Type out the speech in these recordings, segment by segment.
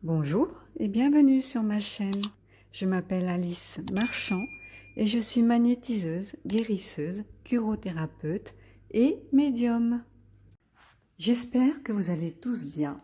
Bonjour et bienvenue sur ma chaîne. Je m'appelle Alice Marchand et je suis magnétiseuse, guérisseuse, curothérapeute et médium. J'espère que vous allez tous bien.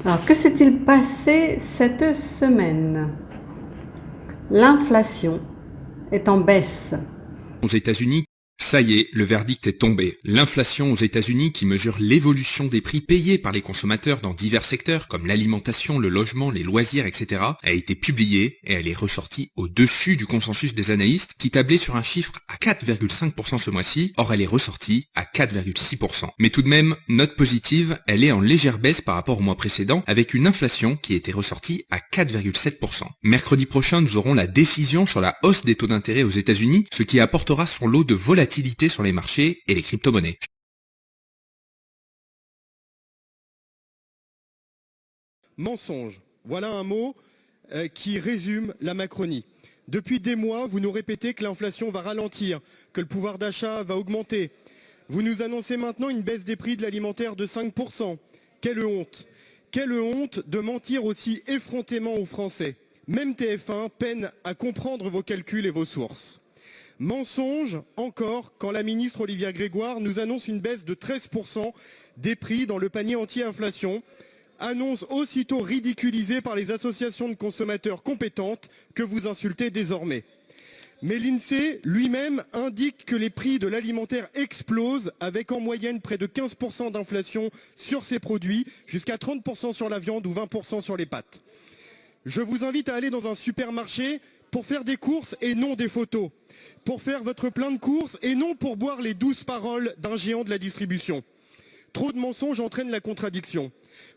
Alors, que s'est-il passé cette semaine? L'inflation est en baisse. Aux États-Unis, ça y est, le verdict est tombé. L'inflation aux États-Unis, qui mesure l'évolution des prix payés par les consommateurs dans divers secteurs, comme l'alimentation, le logement, les loisirs, etc., a été publiée et elle est ressortie au-dessus du consensus des analystes qui tablaient sur un chiffre à 4,5% ce mois-ci. Or, elle est ressortie à 4,6%. Mais tout de même, note positive, elle est en légère baisse par rapport au mois précédent, avec une inflation qui était ressortie à 4,7%. Mercredi prochain, nous aurons la décision sur la hausse des taux d'intérêt aux États-Unis, ce qui apportera son lot de volatilité sur les marchés et les crypto-monnaies. Mensonge, voilà un mot qui résume la Macronie. Depuis des mois, vous nous répétez que l'inflation va ralentir, que le pouvoir d'achat va augmenter. Vous nous annoncez maintenant une baisse des prix de l'alimentaire de 5%. Quelle honte! Quelle honte de mentir aussi effrontément aux Français. Même TF1 peine à comprendre vos calculs et vos sources. Mensonge encore quand la ministre Olivia Grégoire nous annonce une baisse de 13% des prix dans le panier anti-inflation. Annonce aussitôt ridiculisée par les associations de consommateurs compétentes que vous insultez désormais. Mais l'INSEE lui-même indique que les prix de l'alimentaire explosent avec en moyenne près de 15% d'inflation sur ces produits, jusqu'à 30% sur la viande ou 20% sur les pâtes. Je vous invite à aller dans un supermarché pour faire des courses et non des photos. Pour faire votre plein de courses et non pour boire les douces paroles d'un géant de la distribution. Trop de mensonges entraînent la contradiction.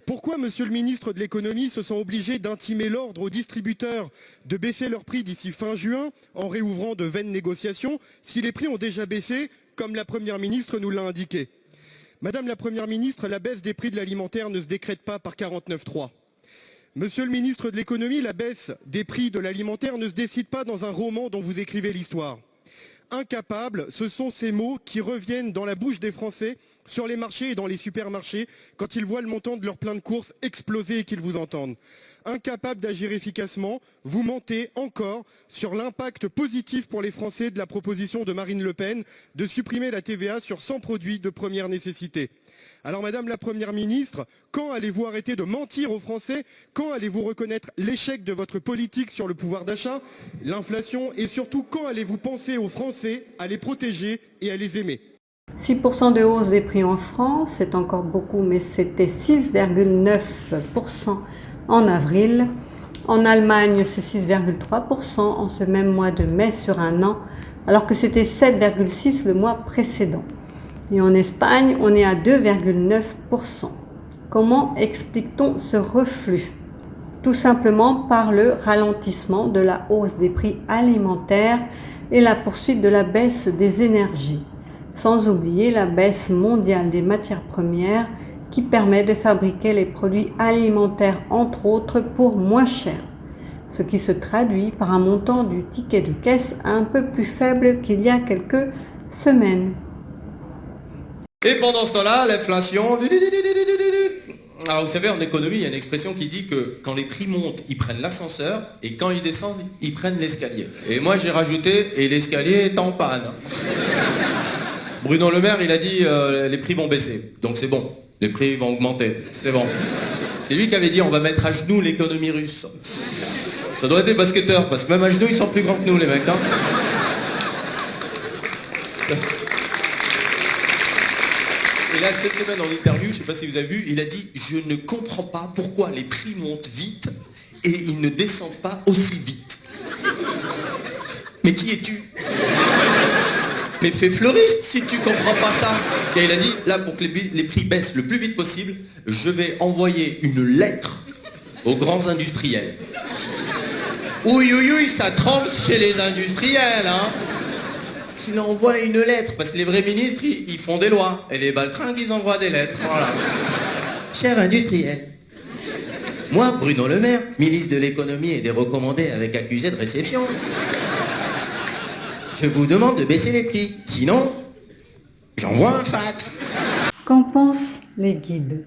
Pourquoi, monsieur le ministre de l'économie, se sent obligé d'intimer l'ordre aux distributeurs de baisser leurs prix d'ici fin juin en réouvrant de vaines négociations si les prix ont déjà baissé, comme la première ministre nous l'a indiqué? Madame la première ministre, la baisse des prix de l'alimentaire ne se décrète pas par 49.3. Monsieur le ministre de l'économie, la baisse des prix de l'alimentaire ne se décide pas dans un roman dont vous écrivez l'histoire. Incapable, ce sont ces mots qui reviennent dans la bouche des Français sur les marchés et dans les supermarchés quand ils voient le montant de leur plein de courses exploser et qu'ils vous entendent. Incapable d'agir efficacement, vous mentez encore sur l'impact positif pour les Français de la proposition de Marine Le Pen de supprimer la TVA sur 100 produits de première nécessité. Alors Madame la Première ministre, quand allez-vous arrêter de mentir aux Français? Quand allez-vous reconnaître l'échec de votre politique sur le pouvoir d'achat, l'inflation et surtout quand allez-vous penser aux Français à les protéger et à les aimer? 6% de hausse des prix en France, c'est encore beaucoup, mais c'était 6,9% en avril. En Allemagne, c'est 6,3% en ce même mois de mai sur un an, alors que c'était 7,6% le mois précédent. Et en Espagne, on est à 2,9%. Comment explique-t-on ce reflux? Tout simplement par le ralentissement de la hausse des prix alimentaires et la poursuite de la baisse des énergies, sans oublier la baisse mondiale des matières premières qui permet de fabriquer les produits alimentaires entre autres pour moins cher, ce qui se traduit par un montant du ticket de caisse un peu plus faible qu'il y a quelques semaines. Et pendant ce temps-là, l'inflation... Alors vous savez, en économie, il y a une expression qui dit que quand les prix montent, ils prennent l'ascenseur, et quand ils descendent, ils prennent l'escalier. Et moi j'ai rajouté, et l'escalier est en panne. Bruno Le Maire, il a dit, les prix vont baisser. Donc c'est bon, Les prix vont augmenter, c'est bon. C'est lui qui avait dit on va mettre à genoux l'économie russe. Ça doit être des basketteurs, parce que même à genoux, ils sont plus grands que nous, les mecs. Hein. Et là, cette semaine, en interview, je ne sais pas si vous avez vu, il a dit « Je ne comprends pas pourquoi les prix montent vite et ils ne descendent pas aussi vite. » Mais qui es-tu? Mais fais fleuriste si tu comprends pas ça. Et il a dit, là, pour que les prix baissent le plus vite possible, je vais envoyer une lettre aux grands industriels. Oui, oui, oui, ça trempe chez les industriels, hein. Il envoie une lettre, parce que les vrais ministres, ils font des lois. Et les baltringues, ils envoient des lettres, voilà. Cher industriel, moi, Bruno Le Maire, ministre de l'économie et des recommandés avec accusé de réception, je vous demande de baisser les prix. Sinon, j'envoie un fax. Qu'en pensent les guides?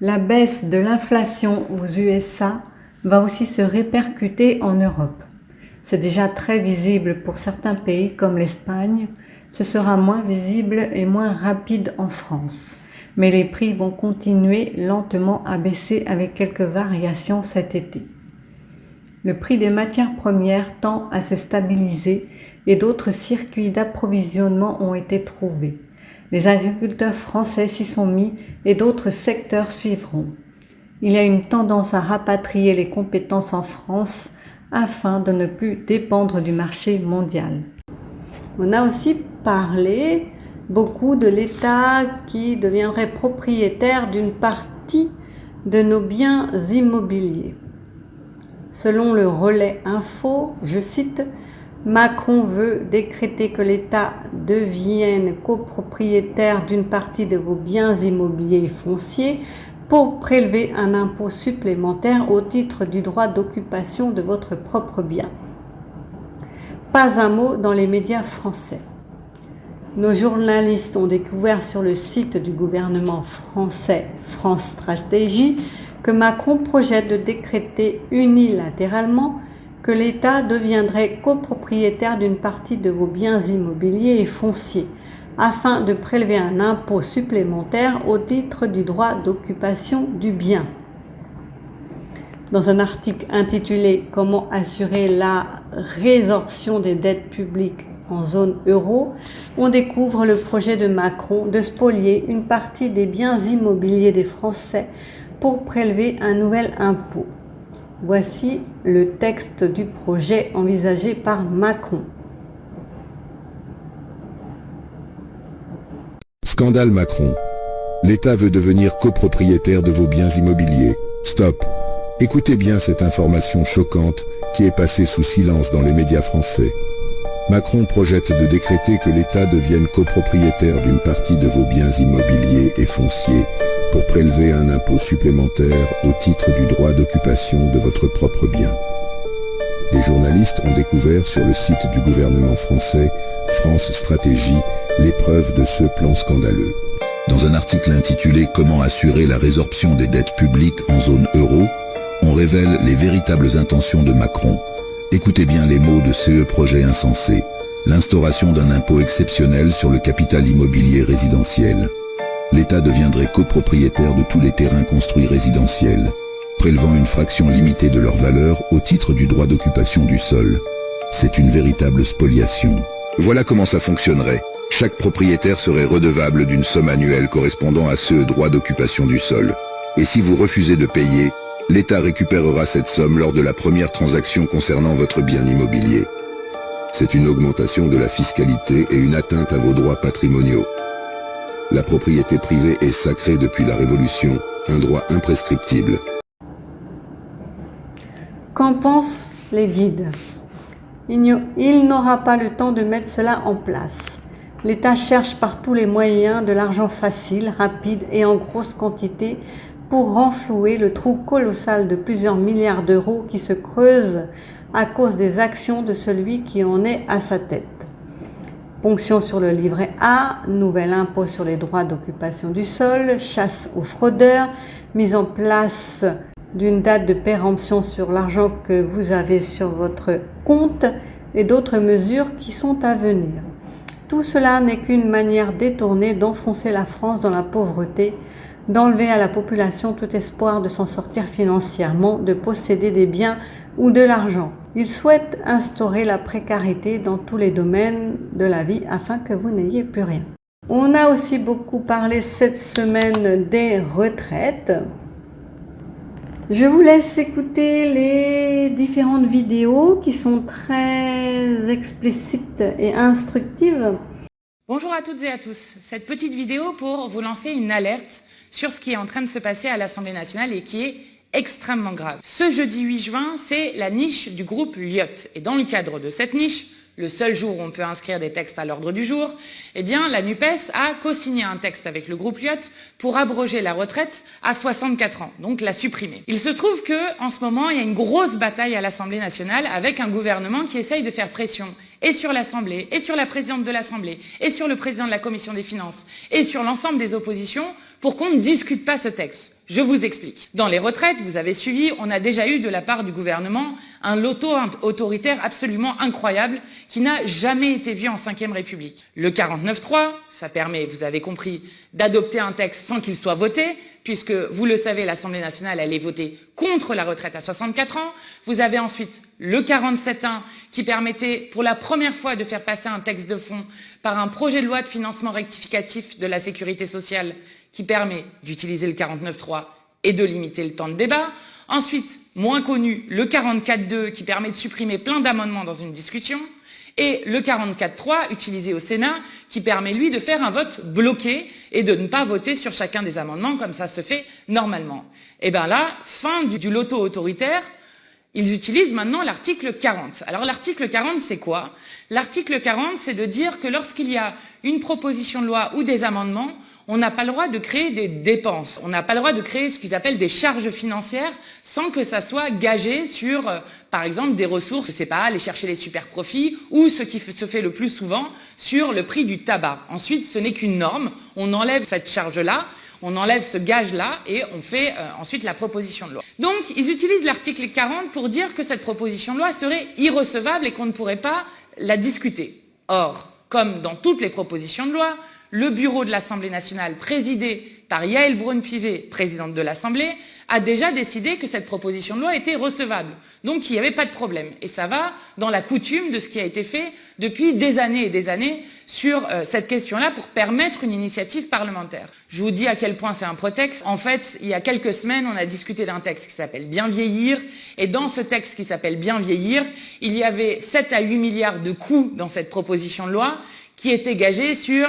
La baisse de l'inflation aux USA va aussi se répercuter en Europe. C'est déjà très visible pour certains pays comme l'Espagne. Ce sera moins visible et moins rapide en France. Mais les prix vont continuer lentement à baisser avec quelques variations cet été. Le prix des matières premières tend à se stabiliser et d'autres circuits d'approvisionnement ont été trouvés. Les agriculteurs français s'y sont mis et d'autres secteurs suivront. Il y a une tendance à rapatrier les compétences en France afin de ne plus dépendre du marché mondial. On a aussi parlé beaucoup de l'État qui deviendrait propriétaire d'une partie de nos biens immobiliers. Selon le Relais Info, je cite, Macron veut décréter que l'État devienne copropriétaire d'une partie de vos biens immobiliers et fonciers pour prélever un impôt supplémentaire au titre du droit d'occupation de votre propre bien. Pas un mot dans les médias français. Nos journalistes ont découvert sur le site du gouvernement français France Stratégie que Macron projette de décréter unilatéralement que l'État deviendrait copropriétaire d'une partie de vos biens immobiliers et fonciers, afin de prélever un impôt supplémentaire au titre du droit d'occupation du bien. Dans un article intitulé « Comment assurer la résorption des dettes publiques en zone euro », on découvre le projet de Macron de spolier une partie des biens immobiliers des Français pour prélever un nouvel impôt. Voici le texte du projet envisagé par Macron. Scandale Macron. L'État veut devenir copropriétaire de vos biens immobiliers. Stop. Écoutez bien cette information choquante qui est passée sous silence dans les médias français. Macron projette de décréter que l'État devienne copropriétaire d'une partie de vos biens immobiliers et fonciers pour prélever un impôt supplémentaire au titre du droit d'occupation de votre propre bien. Des journalistes ont découvert sur le site du gouvernement français, France Stratégie, les preuves de ce plan scandaleux. Dans un article intitulé « Comment assurer la résorption des dettes publiques en zone euro », on révèle les véritables intentions de Macron. Écoutez bien les mots de ce projet insensé, l'instauration d'un impôt exceptionnel sur le capital immobilier résidentiel. L'État deviendrait copropriétaire de tous les terrains construits résidentiels, prélevant une fraction limitée de leur valeur au titre du droit d'occupation du sol. C'est une véritable spoliation. Voilà comment ça fonctionnerait. Chaque propriétaire serait redevable d'une somme annuelle correspondant à ce droit d'occupation du sol. Et si vous refusez de payer, l'État récupérera cette somme lors de la première transaction concernant votre bien immobilier. C'est une augmentation de la fiscalité et une atteinte à vos droits patrimoniaux. La propriété privée est sacrée depuis la Révolution, un droit imprescriptible. Qu'en pensent les guides? Il n'aura pas le temps de mettre cela en place. L'État cherche par tous les moyens de l'argent facile, rapide et en grosse quantité pour renflouer le trou colossal de plusieurs milliards d'euros qui se creuse à cause des actions de celui qui en est à sa tête. Ponction sur le livret A, nouvel impôt sur les droits d'occupation du sol, chasse aux fraudeurs, mise en place d'une date de péremption sur l'argent que vous avez sur votre compte et d'autres mesures qui sont à venir. Tout cela n'est qu'une manière détournée d'enfoncer la France dans la pauvreté d'enlever à la population tout espoir de s'en sortir financièrement, de posséder des biens ou de l'argent. Ils souhaitent instaurer la précarité dans tous les domaines de la vie afin que vous n'ayez plus rien. On a aussi beaucoup parlé cette semaine des retraites. Je vous laisse écouter les différentes vidéos qui sont très explicites et instructives. Bonjour à toutes et à tous. Cette petite vidéo pour vous lancer une alerte sur ce qui est en train de se passer à l'Assemblée nationale et qui est extrêmement grave. Ce jeudi 8 juin, c'est la niche du groupe Lyot. Et dans le cadre de cette niche, le seul jour où on peut inscrire des textes à l'ordre du jour, eh bien, la NUPES a co-signé un texte avec le groupe Lyot pour abroger la retraite à 64 ans, donc la supprimer. Il se trouve qu'en ce moment, il y a une grosse bataille à l'Assemblée nationale avec un gouvernement qui essaye de faire pression et sur l'Assemblée, et sur la présidente de l'Assemblée, et sur le président de la Commission des Finances, et sur l'ensemble des oppositions pour qu'on ne discute pas ce texte. Je vous explique. Dans les retraites, vous avez suivi, on a déjà eu de la part du gouvernement un loto autoritaire absolument incroyable qui n'a jamais été vu en Ve République. Le 49.3, ça permet, vous avez compris, d'adopter un texte sans qu'il soit voté, puisque, vous le savez, l'Assemblée nationale allait voter contre la retraite à 64 ans. Vous avez ensuite le 47.1 qui permettait pour la première fois de faire passer un texte de fond par un projet de loi de financement rectificatif de la sécurité sociale qui permet d'utiliser le 49.3 et de limiter le temps de débat. Ensuite, moins connu, le 44.2 qui permet de supprimer plein d'amendements dans une discussion. Et le 44.3 utilisé au Sénat qui permet, lui, de faire un vote bloqué et de ne pas voter sur chacun des amendements comme ça se fait normalement. Et bien là, fin du loto autoritaire, ils utilisent maintenant l'article 40. Alors l'article 40, c'est quoi? L'article 40, c'est de dire que lorsqu'il y a une proposition de loi ou des amendements, on n'a pas le droit de créer des dépenses. On n'a pas le droit de créer ce qu'ils appellent des charges financières sans que ça soit gagé sur, par exemple, des ressources, je sais pas, aller chercher les super profits ou ce qui se fait le plus souvent sur le prix du tabac. Ensuite, ce n'est qu'une norme. On enlève cette charge-là, on enlève ce gage-là et on fait ensuite la proposition de loi. Donc, ils utilisent l'article 40 pour dire que cette proposition de loi serait irrecevable et qu'on ne pourrait pas la discuter. Or, comme dans toutes les propositions de loi, le bureau de l'Assemblée nationale, présidé par Yaël Braun-Pivet, présidente de l'Assemblée, a déjà décidé que cette proposition de loi était recevable. Donc il n'y avait pas de problème. Et ça va dans la coutume de ce qui a été fait depuis des années et des années sur cette question-là pour permettre une initiative parlementaire. Je vous dis à quel point c'est un prétexte. En fait, il y a quelques semaines, on a discuté d'un texte qui s'appelle Bien vieillir. Et dans ce texte qui s'appelle Bien vieillir, il y avait 7 à 8 milliards de coûts dans cette proposition de loi qui étaient gagés sur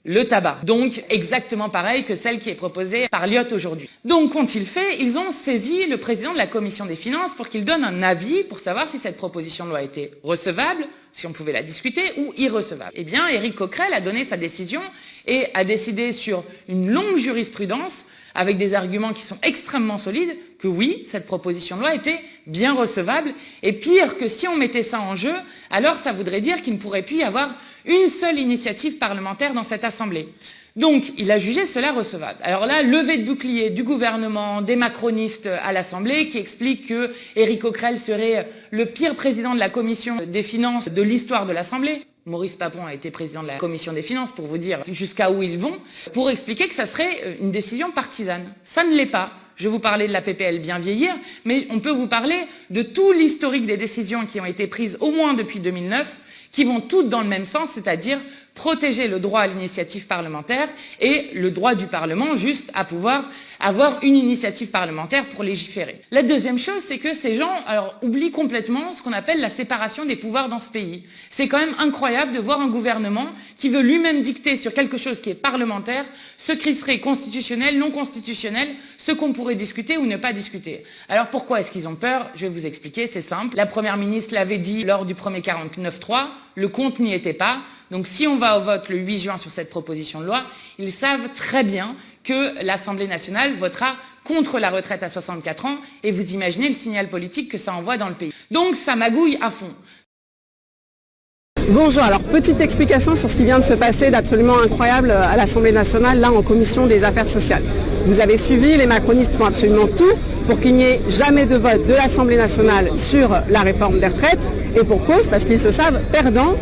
le tabac. Donc, exactement pareil que celle qui est proposée par Lyot aujourd'hui. Donc, qu'ont-ils fait? Ils ont saisi le président de la Commission des Finances pour qu'il donne un avis pour savoir si cette proposition de loi était recevable, si on pouvait la discuter, ou irrecevable. Eh bien, Éric Coquerel a donné sa décision et a décidé sur une longue jurisprudence avec des arguments qui sont extrêmement solides, que oui, cette proposition de loi était bien recevable. Et pire, que si on mettait ça en jeu, alors ça voudrait dire qu'il ne pourrait plus y avoir une seule initiative parlementaire dans cette Assemblée. Donc, il a jugé cela recevable. Alors là, levée de bouclier du gouvernement, des macronistes à l'Assemblée, qui expliquent que Éric Coquerel serait le pire président de la Commission des Finances de l'histoire de l'Assemblée. Maurice Papon a été président de la Commission des Finances, pour vous dire jusqu'à où ils vont, pour expliquer que ça serait une décision partisane. Ça ne l'est pas. Je vous parlais de la PPL Bien vieillir, mais on peut vous parler de tout l'historique des décisions qui ont été prises au moins depuis 2009, qui vont toutes dans le même sens, c'est-à-dire protéger le droit à l'initiative parlementaire et le droit du Parlement juste à pouvoir avoir une initiative parlementaire pour légiférer. La deuxième chose, c'est que ces gens oublient complètement ce qu'on appelle la séparation des pouvoirs dans ce pays. C'est quand même incroyable de voir un gouvernement qui veut lui-même dicter sur quelque chose qui est parlementaire, ce qui serait constitutionnel, non constitutionnel, ce qu'on pourrait discuter ou ne pas discuter. Alors pourquoi est-ce qu'ils ont peur? Je vais vous expliquer, c'est simple. La Première ministre l'avait dit lors du premier 49.3, le compte n'y était pas. Donc si on va au vote le 8 juin sur cette proposition de loi, ils savent très bien que l'Assemblée nationale votera contre la retraite à 64 ans et vous imaginez le signal politique que ça envoie dans le pays. Donc ça magouille à fond. Bonjour, alors petite explication sur ce qui vient de se passer d'absolument incroyable à l'Assemblée nationale, là en commission des affaires sociales. Vous avez suivi, les macronistes font absolument tout pour qu'il n'y ait jamais de vote de l'Assemblée nationale sur la réforme des retraites, et pour cause, parce qu'ils se savent perdants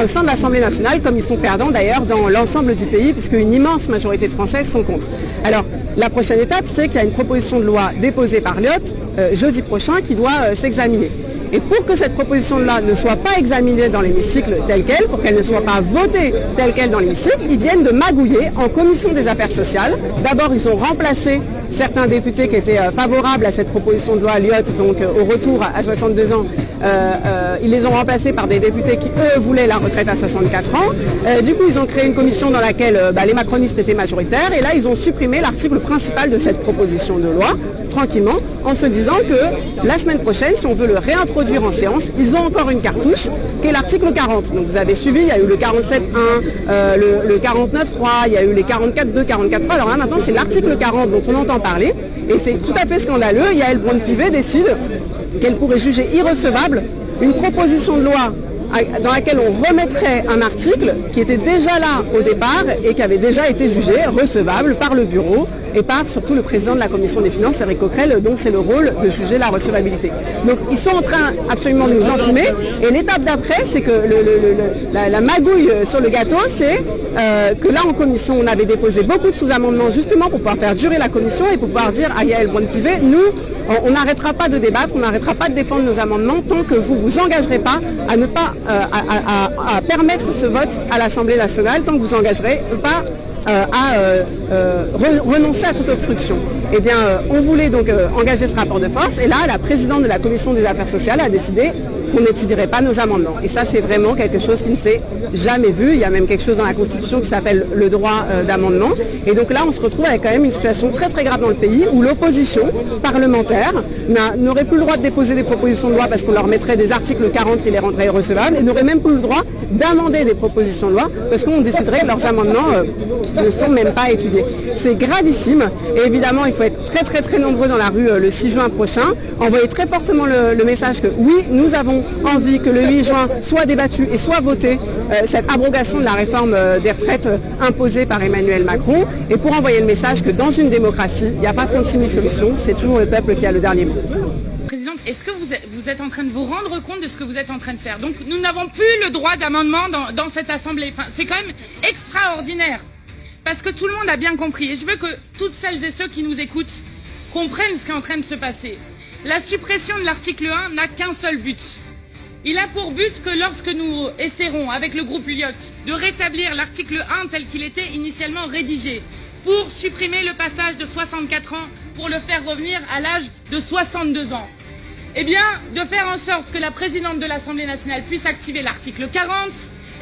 au sein de l'Assemblée nationale, comme ils sont perdants d'ailleurs dans l'ensemble du pays, puisque une immense majorité de Français sont contre. Alors, la prochaine étape, c'est qu'il y a une proposition de loi déposée par Lyot jeudi prochain qui doit s'examiner. Et pour que cette proposition de loi ne soit pas examinée dans l'hémicycle telle qu'elle, pour qu'elle ne soit pas votée telle qu'elle dans l'hémicycle, ils viennent de magouiller en commission des affaires sociales. D'abord, ils ont remplacé certains députés qui étaient favorables à cette proposition de loi Lyot, donc au retour à 62 ans, ils les ont remplacés par des députés qui, eux, voulaient la retraite à 64 ans. Du coup, ils ont créé une commission dans laquelle les macronistes étaient majoritaires, et là, ils ont supprimé l'article principal de cette proposition de loi, tranquillement, en se disant que la semaine prochaine, si on veut le réintroduire en séance, ils ont encore une cartouche, qui est l'article 40. Donc vous avez suivi, il y a eu le 47.1, le 49.3, il y a eu les 44.2, 44.3. Alors là, maintenant, c'est l'article 40 dont on entend parler, et c'est tout à fait scandaleux. Yael Braun-Pivet décide qu'elle pourrait juger irrecevable une proposition de loi dans laquelle on remettrait un article qui était déjà là au départ et qui avait déjà été jugé recevable par le bureau et par surtout le président de la commission des finances, Éric Coquerel. Donc c'est le rôle de juger la recevabilité. Donc ils sont en train absolument de nous enfumer, et l'étape d'après, c'est que la magouille sur le gâteau, c'est que là en commission on avait déposé beaucoup de sous-amendements justement pour pouvoir faire durer la commission et pour pouvoir dire à Yael Braun-Pivet, nous on n'arrêtera pas de débattre, on n'arrêtera pas de défendre nos amendements tant que vous vous engagerez pas à ne pas à permettre ce vote à l'Assemblée nationale, tant que vous engagerez pas renoncer à toute obstruction. Eh bien, on voulait donc engager ce rapport de force, et là, la présidente de la commission des affaires sociales a décidé qu'on n'étudierait pas nos amendements. Et ça, c'est vraiment quelque chose qui ne s'est jamais vu. Il y a même quelque chose dans la Constitution qui s'appelle le droit d'amendement. Et donc là, on se retrouve avec quand même une situation très très grave dans le pays où l'opposition parlementaire n'aurait plus le droit de déposer des propositions de loi parce qu'on leur mettrait des articles 40 qui les rendraient irrecevables, et n'aurait même plus le droit d'amender des propositions de loi parce qu'on déciderait que leurs amendements ne sont même pas étudiés. C'est gravissime, et évidemment, il faut être très très très nombreux dans la rue le 6 juin prochain, envoyer très fortement le message que oui, nous avons envie que le 8 juin soit débattu et soit voté cette abrogation de la réforme des retraites imposée par Emmanuel Macron, et pour envoyer le message que dans une démocratie, il n'y a pas 36 000 solutions, c'est toujours le peuple qui a le dernier mot. Présidente, est-ce que vous êtes en train de vous rendre compte de ce que vous êtes en train de faire? Donc nous n'avons plus le droit d'amendement dans cette Assemblée. Enfin, c'est quand même extraordinaire, parce que tout le monde a bien compris, et je veux que toutes celles et ceux qui nous écoutent comprennent ce qui est en train de se passer. La suppression de l'article 1 n'a qu'un seul but. Il a pour but que lorsque nous essaierons, avec le groupe Lyot, de rétablir l'article 1 tel qu'il était initialement rédigé, pour supprimer le passage de 64 ans, pour le faire revenir à l'âge de 62 ans, eh bien, de faire en sorte que la présidente de l'Assemblée nationale puisse activer l'article 40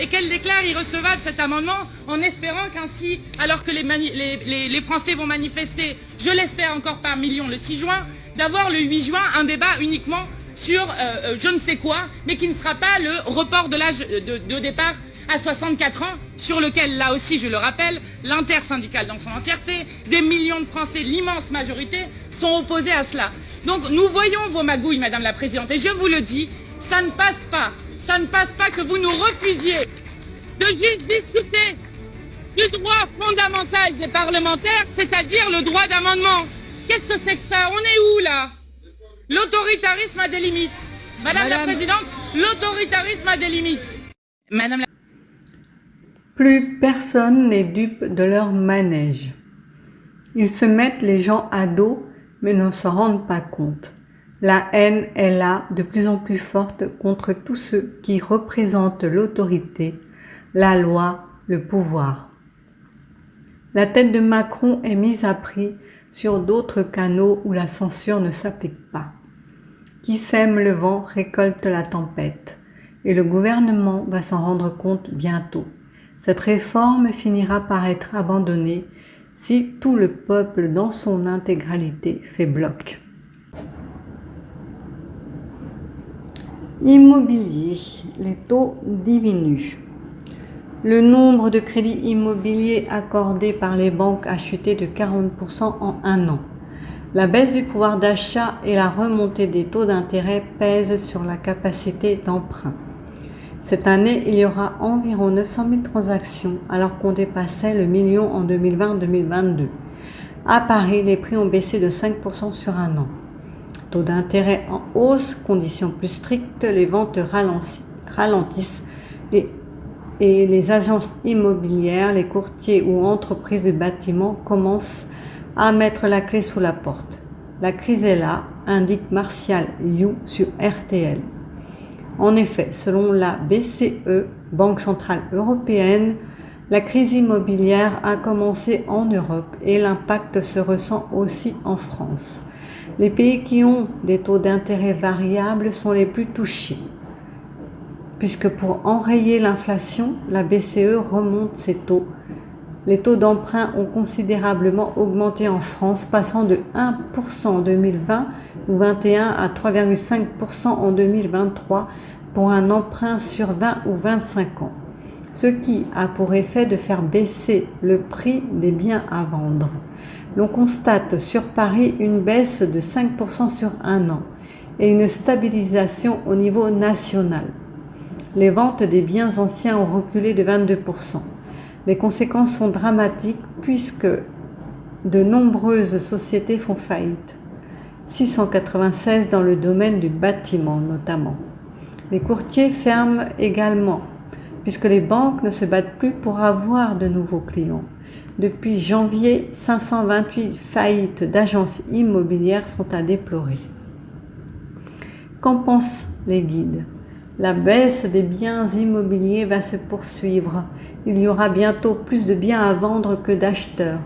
et qu'elle déclare irrecevable cet amendement, en espérant qu'ainsi, alors que les Français vont manifester, je l'espère encore par millions le 6 juin, d'avoir le 8 juin un débat uniquement sur je ne sais quoi, mais qui ne sera pas le report de l'âge de départ à 64 ans, sur lequel, là aussi, je le rappelle, l'intersyndicale dans son entièreté, des millions de Français, l'immense majorité, sont opposés à cela. Donc nous voyons vos magouilles, Madame la Présidente, et je vous le dis, ça ne passe pas. Ça ne passe pas que vous nous refusiez de juste discuter du droit fondamental des parlementaires, c'est-à-dire le droit d'amendement. Qu'est-ce que c'est que ça? On est où, là? L'autoritarisme a des limites. Madame la Présidente, l'autoritarisme a des limites. Madame la... Plus personne n'est dupe de leur manège. Ils se mettent les gens à dos, mais ne s'en rendent pas compte. La haine est là, de plus en plus forte, contre tous ceux qui représentent l'autorité, la loi, le pouvoir. La tête de Macron est mise à prix sur d'autres canaux où la censure ne s'applique pas. Qui sème le vent récolte la tempête, et le gouvernement va s'en rendre compte bientôt. Cette réforme finira par être abandonnée si tout le peuple dans son intégralité fait bloc. Immobilier, les taux diminuent. Le nombre de crédits immobiliers accordés par les banques a chuté de 40% en un an. La baisse du pouvoir d'achat et la remontée des taux d'intérêt pèsent sur la capacité d'emprunt. Cette année, il y aura environ 900 000 transactions alors qu'on dépassait le million en 2020-2022. À Paris, les prix ont baissé de 5% sur un an. Taux d'intérêt en hausse, conditions plus strictes, les ventes ralentissent et les agences immobilières, les courtiers ou entreprises de bâtiment commencent à mettre la clé sous la porte. La crise est là, indique Martial You sur RTL. En effet, selon la BCE, Banque Centrale Européenne, la crise immobilière a commencé en Europe et l'impact se ressent aussi en France. Les pays qui ont des taux d'intérêt variables sont les plus touchés, puisque pour enrayer l'inflation, la BCE remonte ses taux. Les taux d'emprunt ont considérablement augmenté en France, passant de 1% en 2020 ou 21 à 3,5% en 2023 pour un emprunt sur 20 ou 25 ans, ce qui a pour effet de faire baisser le prix des biens à vendre. L'on constate sur Paris une baisse de 5% sur un an et une stabilisation au niveau national. Les ventes des biens anciens ont reculé de 22%. Les conséquences sont dramatiques puisque de nombreuses sociétés font faillite. 696 dans le domaine du bâtiment notamment. Les courtiers ferment également puisque les banques ne se battent plus pour avoir de nouveaux clients. Depuis janvier, 528 faillites d'agences immobilières sont à déplorer. Qu'en pensent les guides ? La baisse des biens immobiliers va se poursuivre. Il y aura bientôt plus de biens à vendre que d'acheteurs.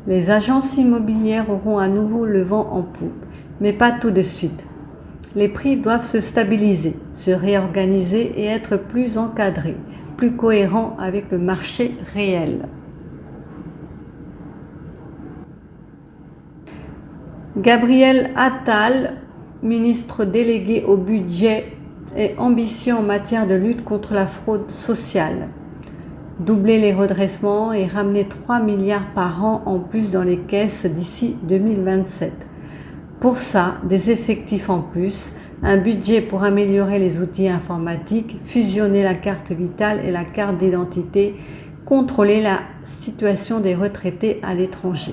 Les agences immobilières auront à nouveau le vent en poupe, mais pas tout de suite. Les prix doivent se stabiliser, se réorganiser et être plus encadrés, plus cohérents avec le marché réel. Gabriel Attal, ministre délégué au budget et ambitieux en matière de lutte contre la fraude sociale. Doubler les redressements et ramener 3 milliards par an en plus dans les caisses d'ici 2027. Pour ça, des effectifs en plus, un budget pour améliorer les outils informatiques, fusionner la carte vitale et la carte d'identité, contrôler la situation des retraités à l'étranger.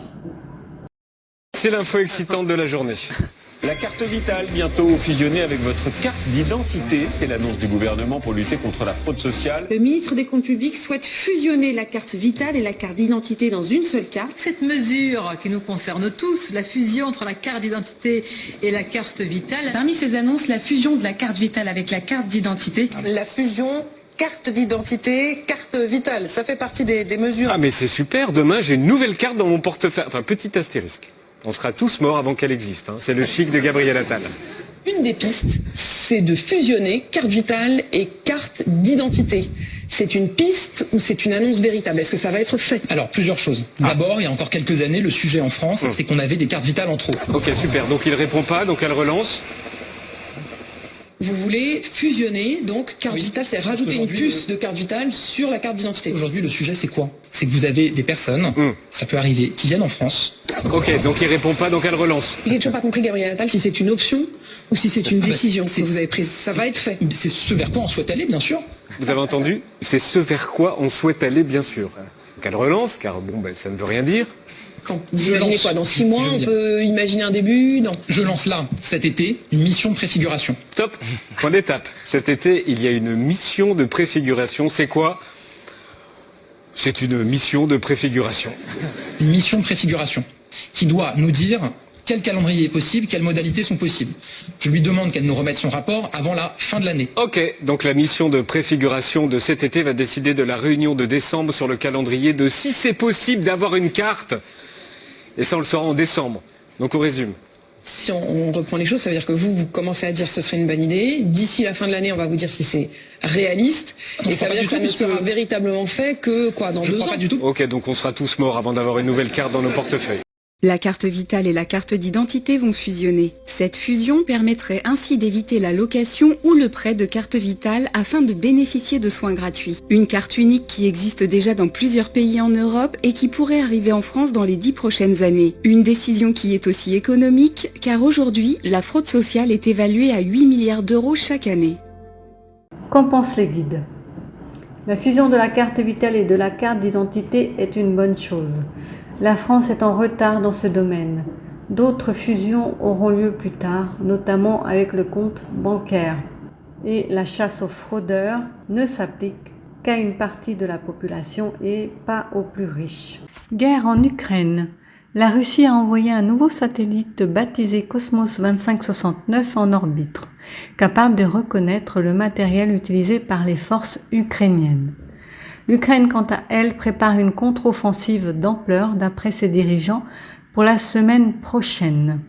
C'est l'info excitante de la journée. La carte vitale, bientôt fusionnée avec votre carte d'identité. C'est l'annonce du gouvernement pour lutter contre la fraude sociale. Le ministre des Comptes publics souhaite fusionner la carte vitale et la carte d'identité dans une seule carte. Cette mesure qui nous concerne tous, la fusion entre la carte d'identité et la carte vitale. Parmi ces annonces, la fusion de la carte vitale avec la carte d'identité. La fusion carte d'identité, carte vitale, ça fait partie des mesures. Ah mais c'est super, demain j'ai une nouvelle carte dans mon portefeuille. Enfin, petit astérisque. On sera tous morts avant qu'elle existe. C'est le chic de Gabriel Attal. Une des pistes, c'est de fusionner carte vitale et carte d'identité. C'est une piste ou c'est une annonce véritable? Est-ce que ça va être fait? Alors, plusieurs choses. D'abord, il y a encore quelques années, le sujet en France, c'est qu'on avait des cartes vitales en trop. Ok, super. Donc il répond pas, donc elle relance. Vous voulez fusionner, donc, carte vitale, c'est rajouter une puce de carte vitale sur la carte d'identité. Aujourd'hui, le sujet, c'est quoi? C'est que vous avez des personnes, ça peut arriver, qui viennent en France. Ok, donc il répond pas, donc elle relance. J'ai toujours pas compris, Gabriel Attal, si c'est une option ou si c'est une décision que vous avez prise. Ça va être fait. C'est ce vers quoi on souhaite aller, bien sûr. Vous avez entendu? C'est ce vers quoi on souhaite aller, bien sûr. Donc elle relance, car bon, ça ne veut rien dire. Quand vous imaginez quoi? Dans 6 mois, on peut imaginer un début? Non. Je lance là, cet été, une mission de préfiguration. Top. Point d'étape. Cet été, il y a une mission de préfiguration. C'est quoi? C'est une mission de préfiguration. Une mission de préfiguration qui doit nous dire quel calendrier est possible, quelles modalités sont possibles. Je lui demande qu'elle nous remette son rapport avant la fin de l'année. Ok, donc la mission de préfiguration de cet été va décider de la réunion de décembre sur le calendrier de si c'est possible d'avoir une carte. Et ça, on le saura en décembre. Donc on résume. Si on reprend les choses, ça veut dire que vous commencez à dire que ce serait une bonne idée. D'ici la fin de l'année, on va vous dire si c'est réaliste. Et ça veut dire que ça ne sera véritablement fait que quoi, dans 2 ans? Pas du tout. Ok, donc on sera tous morts avant d'avoir une nouvelle carte dans nos portefeuilles. La carte vitale et la carte d'identité vont fusionner. Cette fusion permettrait ainsi d'éviter la location ou le prêt de carte vitale afin de bénéficier de soins gratuits. Une carte unique qui existe déjà dans plusieurs pays en Europe et qui pourrait arriver en France dans les 10 prochaines années. Une décision qui est aussi économique car aujourd'hui, la fraude sociale est évaluée à 8 milliards d'euros chaque année. Qu'en pensent les guides? La fusion de la carte vitale et de la carte d'identité est une bonne chose. La France est en retard dans ce domaine. D'autres fusions auront lieu plus tard, notamment avec le compte bancaire. Et la chasse aux fraudeurs ne s'applique qu'à une partie de la population et pas aux plus riches. Guerre en Ukraine. La Russie a envoyé un nouveau satellite baptisé Cosmos 2569 en orbite, capable de reconnaître le matériel utilisé par les forces ukrainiennes. L'Ukraine, quant à elle, prépare une contre-offensive d'ampleur, d'après ses dirigeants, pour la semaine prochaine.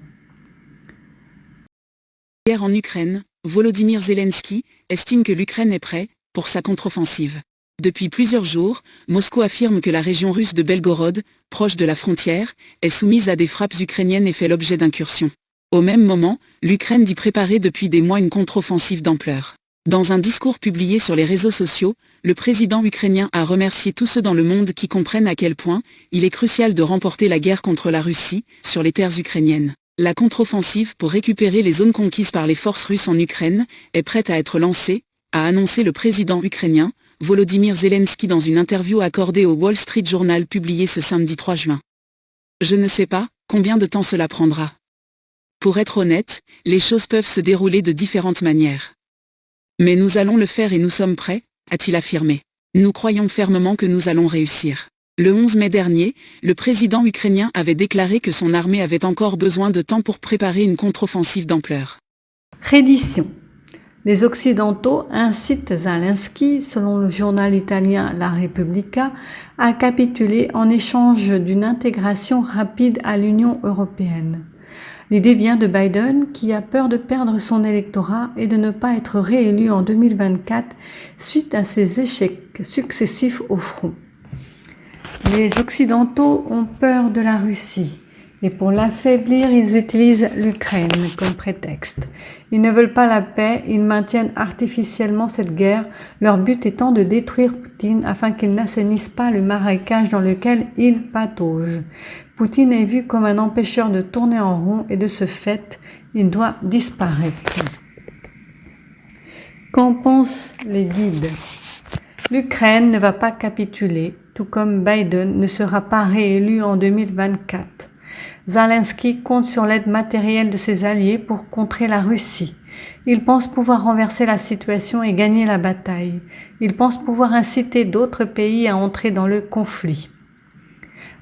Guerre en Ukraine, Volodymyr Zelensky estime que l'Ukraine est prête pour sa contre-offensive. Depuis plusieurs jours, Moscou affirme que la région russe de Belgorod, proche de la frontière, est soumise à des frappes ukrainiennes et fait l'objet d'incursions. Au même moment, l'Ukraine dit préparer depuis des mois une contre-offensive d'ampleur. Dans un discours publié sur les réseaux sociaux, le président ukrainien a remercié tous ceux dans le monde qui comprennent à quel point il est crucial de remporter la guerre contre la Russie sur les terres ukrainiennes. La contre-offensive pour récupérer les zones conquises par les forces russes en Ukraine est prête à être lancée, a annoncé le président ukrainien, Volodymyr Zelensky dans une interview accordée au Wall Street Journal publiée ce samedi 3 juin. Je ne sais pas combien de temps cela prendra. Pour être honnête, les choses peuvent se dérouler de différentes manières. Mais nous allons le faire et nous sommes prêts, a-t-il affirmé. Nous croyons fermement que nous allons réussir. Le 11 mai dernier, le président ukrainien avait déclaré que son armée avait encore besoin de temps pour préparer une contre-offensive d'ampleur. Reddition. Les Occidentaux incitent Zelensky, selon le journal italien La Repubblica, à capituler en échange d'une intégration rapide à l'Union européenne. L'idée vient de Biden, qui a peur de perdre son électorat et de ne pas être réélu en 2024 suite à ses échecs successifs au front. Les Occidentaux ont peur de la Russie. Et pour l'affaiblir, ils utilisent l'Ukraine comme prétexte. Ils ne veulent pas la paix, ils maintiennent artificiellement cette guerre, leur but étant de détruire Poutine afin qu'il n'assainisse pas le marécage dans lequel il patauge. Poutine est vu comme un empêcheur de tourner en rond et de ce fait, il doit disparaître. Qu'en pensent les guides ? L'Ukraine ne va pas capituler, tout comme Biden ne sera pas réélu en 2024. Zelensky compte sur l'aide matérielle de ses alliés pour contrer la Russie. Il pense pouvoir renverser la situation et gagner la bataille. Il pense pouvoir inciter d'autres pays à entrer dans le conflit.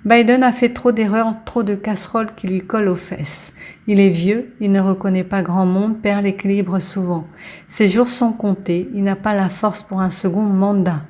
Biden a fait trop d'erreurs, trop de casseroles qui lui collent aux fesses. Il est vieux, il ne reconnaît pas grand monde, perd l'équilibre souvent. Ses jours sont comptés, il n'a pas la force pour un second mandat.